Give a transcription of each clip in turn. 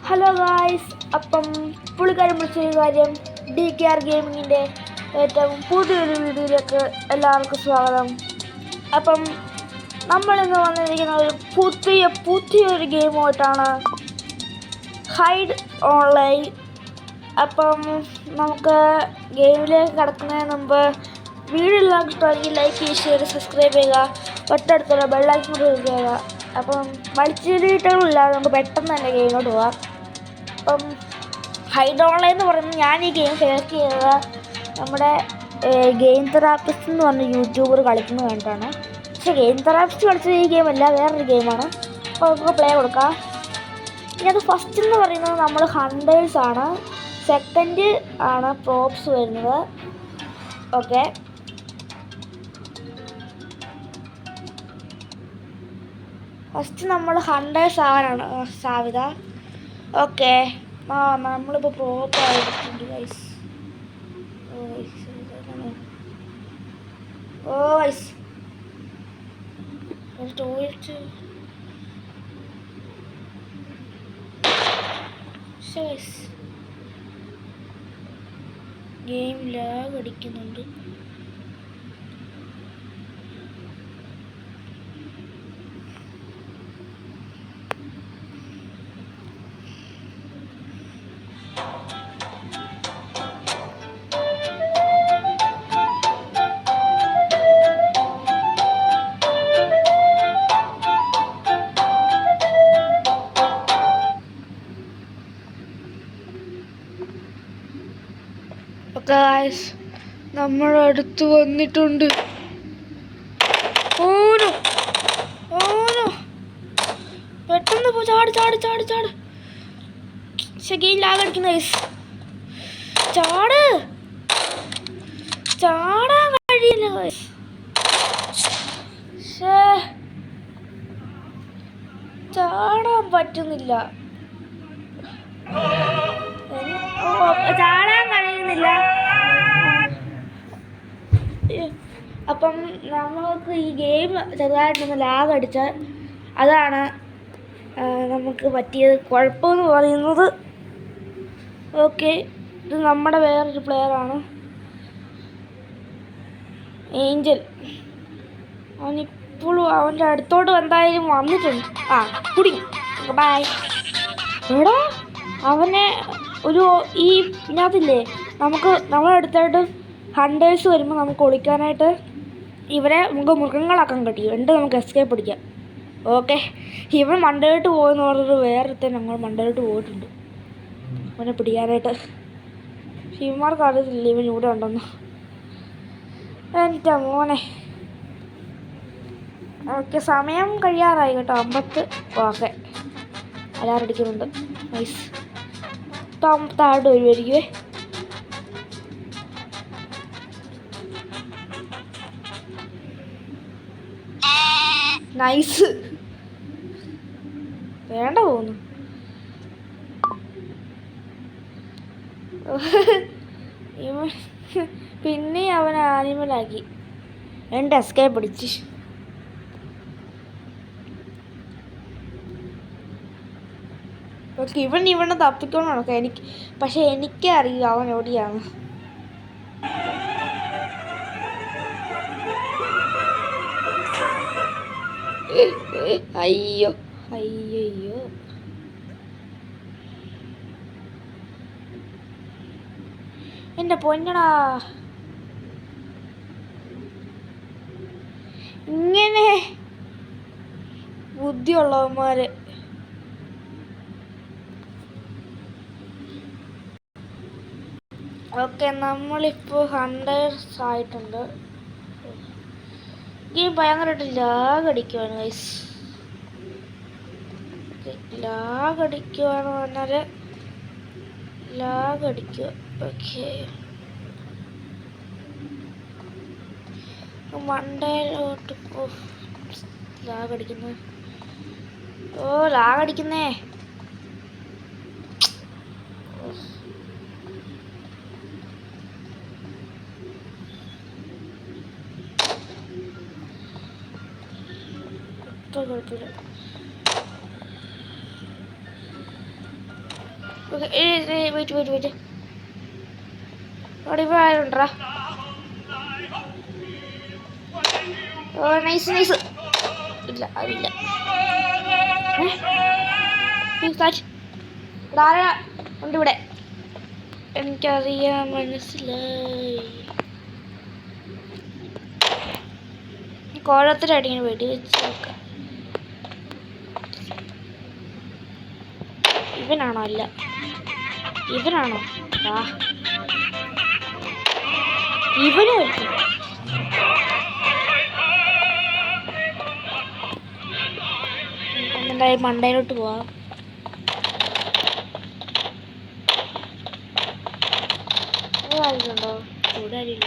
Hello guys, അപ്പം പുള്ളിക്കാരൻ വിളിച്ചൊരു കാര്യം, DKR ഗെയിമിങ്ങിൻ്റെ ഏറ്റവും പുതിയൊരു വീഡിയോയിലേക്ക് എല്ലാവർക്കും സ്വാഗതം. അപ്പം നമ്മളിന്ന് വന്നിരിക്കുന്ന ഒരു പുതിയൊരു ഗെയിമായിട്ടാണ്, ഹൈഡ് ഓൺലൈൻ. അപ്പം നമുക്ക് ഗെയിമിലേക്ക് കടക്കുന്നതിന് മുമ്പ് വീഡിയോ എല്ലാവർക്കും ഇഷ്ടമാണെങ്കിൽ ലൈക്ക് ചെയ്യുക, ഷെയർ, സബ്സ്ക്രൈബ് ചെയ്യുക, തൊട്ടടുത്തുള്ള ബെല്ലൈക്കൺ പ്രസ് ചെയ്യുക. അപ്പം വലിച്ചിരിട്ടുകളില്ലാതെ നമുക്ക് പെട്ടെന്ന് തന്നെ ഗെയിമിലോട്ട് പോകാം. അപ്പം ഹൈഡ് ഓൺലൈൻ എന്ന് പറയുമ്പോൾ ഞാൻ ഈ ഗെയിം സെലക്ട് ചെയ്തത് നമ്മുടെ ഗെയിം തെറാപ്പിസ്റ്റ് എന്ന് പറഞ്ഞ യൂട്യൂബർ കളിക്കുന്നത് കണ്ടിട്ടാണ്. പക്ഷേ ഗെയിം തെറാപ്പിസ്റ്റ് കളിച്ചത് ഈ ഗെയിമല്ല, വേറൊരു ഗെയിമാണ്. അപ്പോൾ നമുക്ക് പ്ലേ കൊടുക്കാം. ഇനി അത് ഫസ്റ്റ് എന്ന് പറയുന്നത് നമ്മൾ ഹണ്ടേഴ്സ് ആണ്, സെക്കൻഡ് ആണ് പ്രോപ്സ് വരുന്നത്. ഓക്കെ, ഫസ്റ്റ് നമ്മൾ ഹണ്ടേഴ്സ് ആവാനാണ് സാധ്യത. ഓക്കെ, നമ്മളിപ്പോൾ പ്രോപ്പ് ആയിട്ടുണ്ട് ഗൈസ്. ടോയ്ലറ്റ് ഗെയിം ലാഗ് അടിക്കുന്നുണ്ട്. ഗായ്സ്, നമ്മുടെ അടുത്ത് വന്നിട്ടുണ്ട്. ഓനോ ഓനോ പെട്ടെന്ന് പോ, ചാട് ചാട് ചാട് ചാട്. ഗെയിം ലാഗ് അടിക്കുന്ന ഗൈസ്. ചാട്, ചാടാൻ കഴിയില്ല ഗൈസ്. ചാടാൻ പറ്റുന്നില്ല, ചാടാൻ കഴിയുന്നില്ല. അപ്പം നമുക്ക് ഈ ഗെയിം ചെറുതായിട്ടൊന്ന് ലാഗ് അടിച്ചാൽ അതാണ് നമുക്ക് പറ്റിയത് കുഴപ്പമെന്ന് പറയുന്നത്. ഓക്കെ, ഇത് നമ്മുടെ വേറൊരു പ്ലെയറാണ്, ഏഞ്ചൽ. അവനിപ്പോഴും അവൻ്റെ അടുത്തോട്ട് എന്തായാലും വന്നിട്ടുണ്ട്. കുടി, ബൈ. എടാ, അവനെ ഈ ഇതിനകത്തില്ലേ, നമ്മളെ അടുത്തായിട്ട് ഹണ്ടേഴ്സ് വരുമ്പോൾ നമുക്ക് ഒളിക്കാനായിട്ട് നമുക്ക് മൃഗങ്ങളാക്കാൻ കഴിയും, എന്നിട്ട് നമുക്ക് എസ്കേപ്പ് അടിക്കാം. ഓക്കെ, ഇവൻ മണ്ടയിലോട്ട് പോകുമെന്ന് പറഞ്ഞിട്ട് വേറൊരുത്തൻ ഞങ്ങൾ മണ്ടയിലോട്ട് പോയിട്ടുണ്ട് അവനെ പിടിക്കാനായിട്ട്. ഇവന്മാർക്ക് അറിയത്തില്ല ഇവൻ ഇവിടെ ഉണ്ടെന്ന്. എൻ്റെ മോനെ. ഓക്കെ, സമയം കഴിയാറായി കേട്ടോ, 50. ഓക്കെ, അലാറടിക്കുന്നുണ്ട്. നൈസ്. താഴോട്ട് വരുമായിരിക്കുവേ. നൈസ്, വേണ്ട പോകുന്നു. പിന്നെ അവൻ ആനിമലാക്കി, എൻ്റെ എസ്കേപ്പ് പിടിച്ച്. ഓക്കെ, ഇവനെ തപ്പിക്കൊണ്ട് നടക്കാം പക്ഷെ എനിക്കറിയില്ല അവൻ എവിടെയാണ്. അയ്യോ അയ്യോ, എൻ്റെ പൊന്നടാ, ഇങ്ങനെ ബുദ്ധിയുള്ളവന്മാര്. ഓക്കെ, നമ്മളിപ്പോൾ ഹണ്ടേഴ്സ് ആയിട്ടുണ്ട്. ഗെയിം ഭയങ്കരമായിട്ട് ലാഗ് അടിക്കുവാണ് ഗൈസ്. ലാഗ് അടിക്കുവാന്ന് പറഞ്ഞാൽ ലാഗ് അടിക്കുക. ഓക്കെ, മണ്ടയിലോട്ട് ലാഗ് അടിക്കുന്നു. ലാഗ് അടിക്കുന്നേ. കുഴപ്പമില്ല. Wait wait wait. അവിടെ ഇവിടെ ആരുണ്ടാ? ഓ നൈസ് നൈസ്. ഇല്ല അതില്ല. ആരാ ഉണ്ട് ഇവിടെ? എനിക്കറിയാം, മനസ്സിലായി. കോഴത്തിലടിങ്ങനെ വെടി വെച്ച് നോക്കാം. ഇവനാണോ? അല്ല, ഇവനാണോ? ആ ഇവനും എന്തായാലും മണ്ടയിലോട്ട് പോവാം. ആരുണ്ടോ? ഇവിടെ ആരില്ല.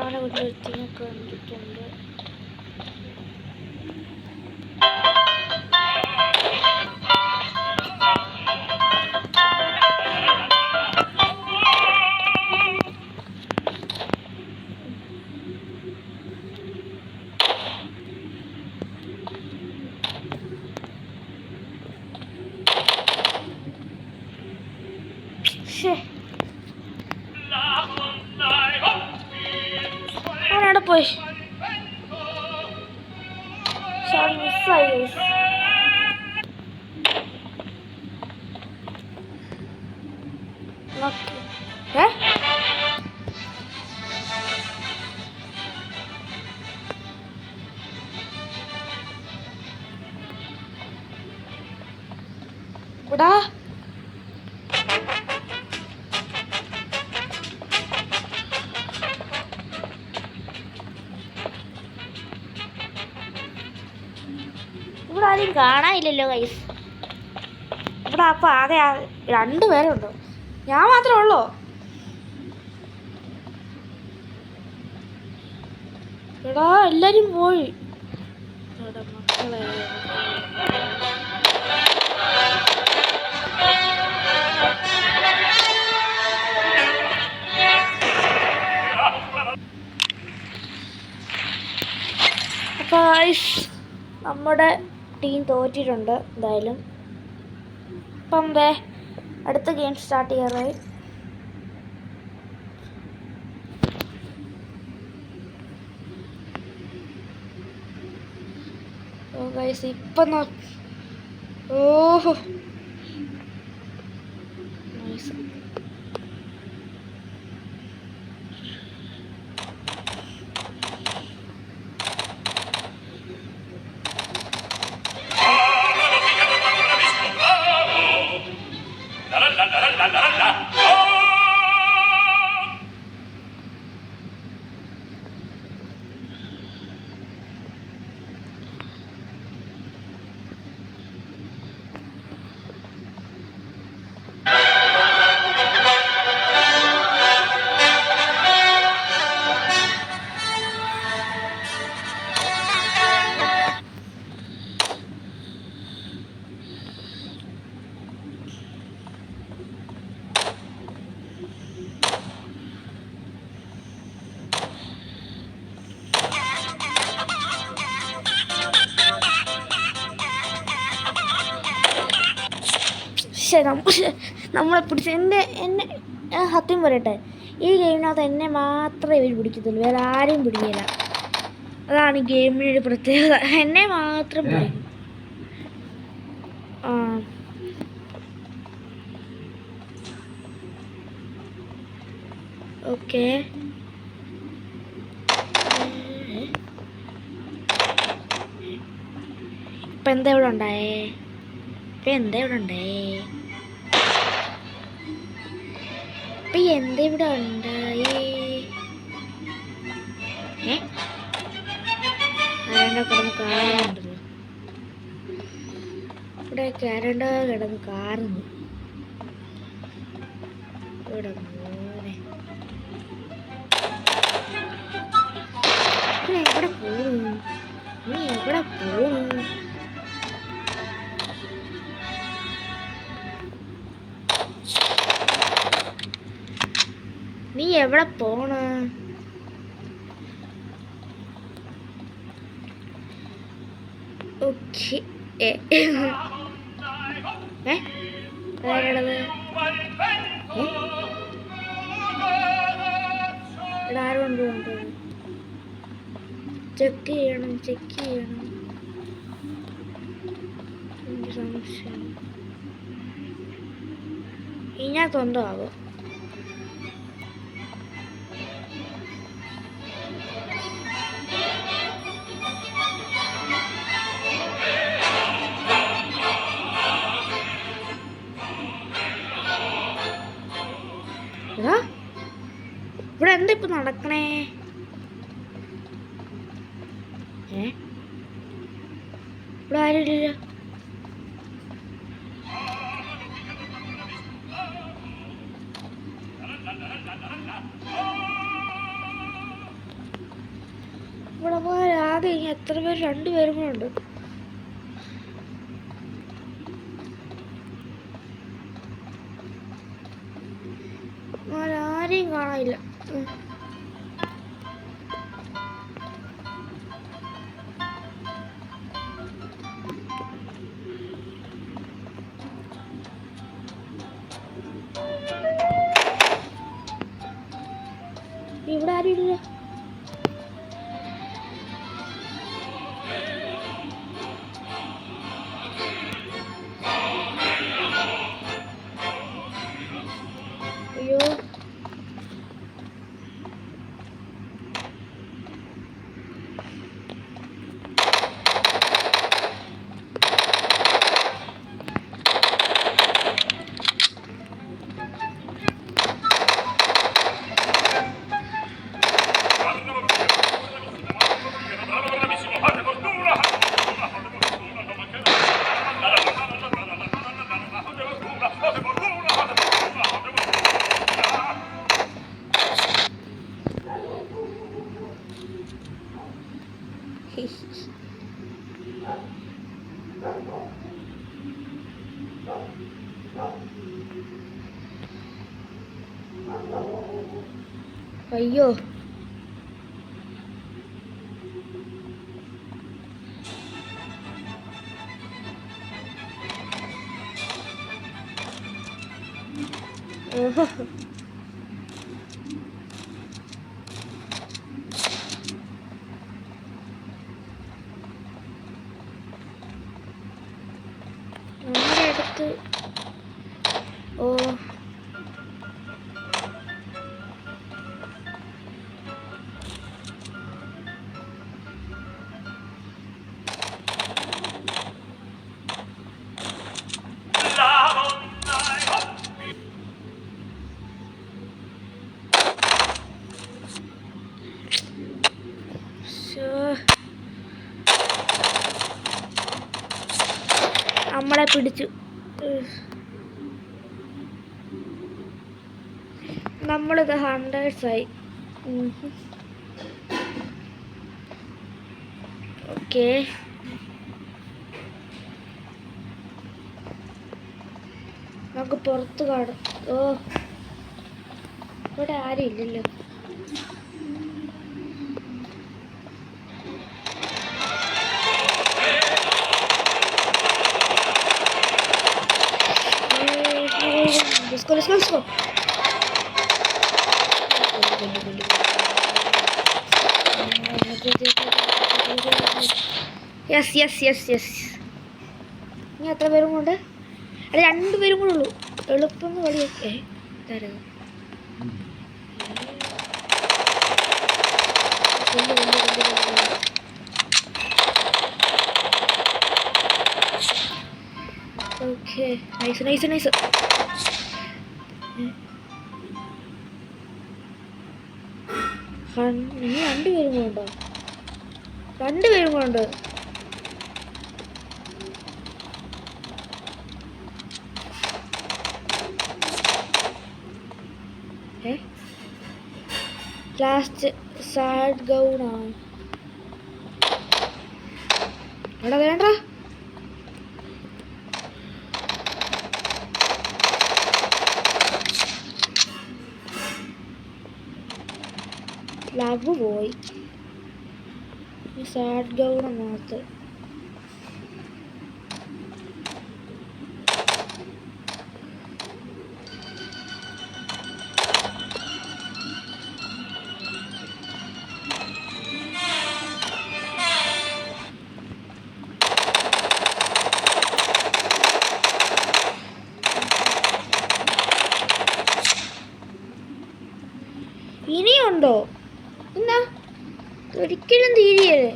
അവനെ വീട്ടിലെത്തിനൊക്കെ കണ്ടിട്ടുണ്ട്. അവനവിടെ പോയി. മിസ്സായി. ഇവിടെ ഇവിടെ ആരും കാണാനില്ലല്ലോ ഗൈസ്. ഇവിടെ അപ്പം ആകെ 2 പേരുണ്ടോ? ഞാൻ മാത്രമേ ഉള്ളൂ. എടാ എല്ലാരും പോയി. മക്കളെ നമ്മുടെ ടീം തോറ്റിട്ടുണ്ട് എന്തായാലും. അപ്പം അടുത്ത ഗെയിം സ്റ്റാർട്ട് ചെയ്യാറായി. ഇപ്പം ഓഹോ നൈസ്. നമ്മളെ പിടിച്ച് എന്നെ സത്യം പറയട്ടെ, ഈ ഗെയിമിനകത്ത് എന്നെ മാത്രമേ ഇവർ പിടിക്കത്തുള്ളൂ, വേറെ ആരെയും പിടിക്കില്ല. അതാണ് ഈ ഗെയിമിനൊരു പ്രത്യേകത. എന്നെ മാത്രം പിടിക്കും. ഓക്കെ ഇപ്പം എന്താ ഇവിടെ ഉണ്ടായേ? എന്താ ഇവിടെ ഉണ്ടായി? ആരാണ്ടോ കിടന്ന് കാറുന്നുണ്ടല്ലോ. ഇവിടെയൊക്കെ ആരാണ്ടോ കിടന്ന് കാറുന്നു. ഇവിടെ മോനെ എവിടെ പോണു? നീ എവിടെ പോണു? നീ എവിടെ പോണ? ഓക്കെ ആരാണത്? ഇവിടെ ആരുണ്ട്? ചെക്ക് ചെയ്യണം സംശയം ഇതിനകത്തുണ്ടോ ആവോ? ഇവിടെ എന്താ ഇപ്പൊ നടക്കണേ? ഇവിടെ ആരുമില്ല. ഇവിടെ ആകെ എത്ര പേര്? 2 പേരും കൂടെ ഉണ്ട്. ആരെയും കാണാനില്ല. ഇവിടെ ആരുമില്ല. അയ്യോ അയ്യോ ഓഹോ നമ്മുടെ അടുത്ത് ഓ നമ്മളെ പിടിച്ചു. നമ്മളിത് ഹണ്ടേഴ്സായി. ഓക്കെ നമുക്ക് പുറത്ത് കാണും. ഓ ഇവിടെ ആരും ഇല്ലല്ലോ. Let's go. Yes. ഇനി എത്ര പേരും കൊണ്ട്? അല്ല 2 പേരും കൂടെ ഉള്ളൂ. എളുപ്പം കളിയൊക്കെ തരുന്നു. Okay nice. ഇനി 2 പേരും കൂടെ ഉണ്ടോ? 2 പേരും കൂടെ ഉണ്ട്. ലാസ്റ്റ് സാഡ് ഗൗണാണ്. എടാ വേണ്ട. ലവ് പോയി. സാഡ് ഗൗണം മാത്രം. ഇനിയുണ്ടോ? എന്നാ ഒരിക്കലും തീരെയല്ലേ.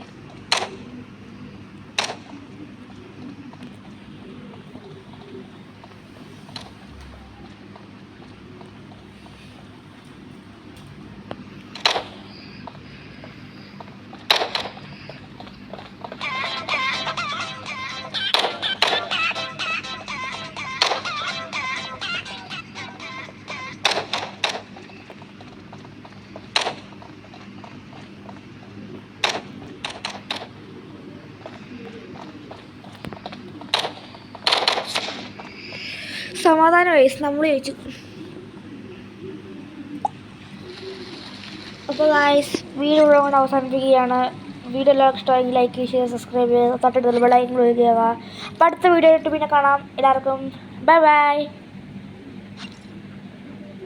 സമാധാന വയസ്സ് നമ്മൾ ചോദിച്ചു. അപ്പോൾ ഗായ്സ് വീഡിയോ ഇവിടെ കൊണ്ട് അവസാനിപ്പിക്കുകയാണ്. വീഡിയോ എല്ലാവർക്കും ഇഷ്ടമായെങ്കിൽ ലൈക്ക് ചെയ്യുക, സബ്സ്ക്രൈബ് ചെയ്യുക, തൊട്ടടുത്തുള്ള ബെൽ ഐക്കൺ ക്ലിക്ക് ചെയ്യുക. അപ്പോൾ അടുത്ത വീഡിയോ ആയിട്ട് പിന്നെ കാണാം. എല്ലാവർക്കും ബൈ ബൈ.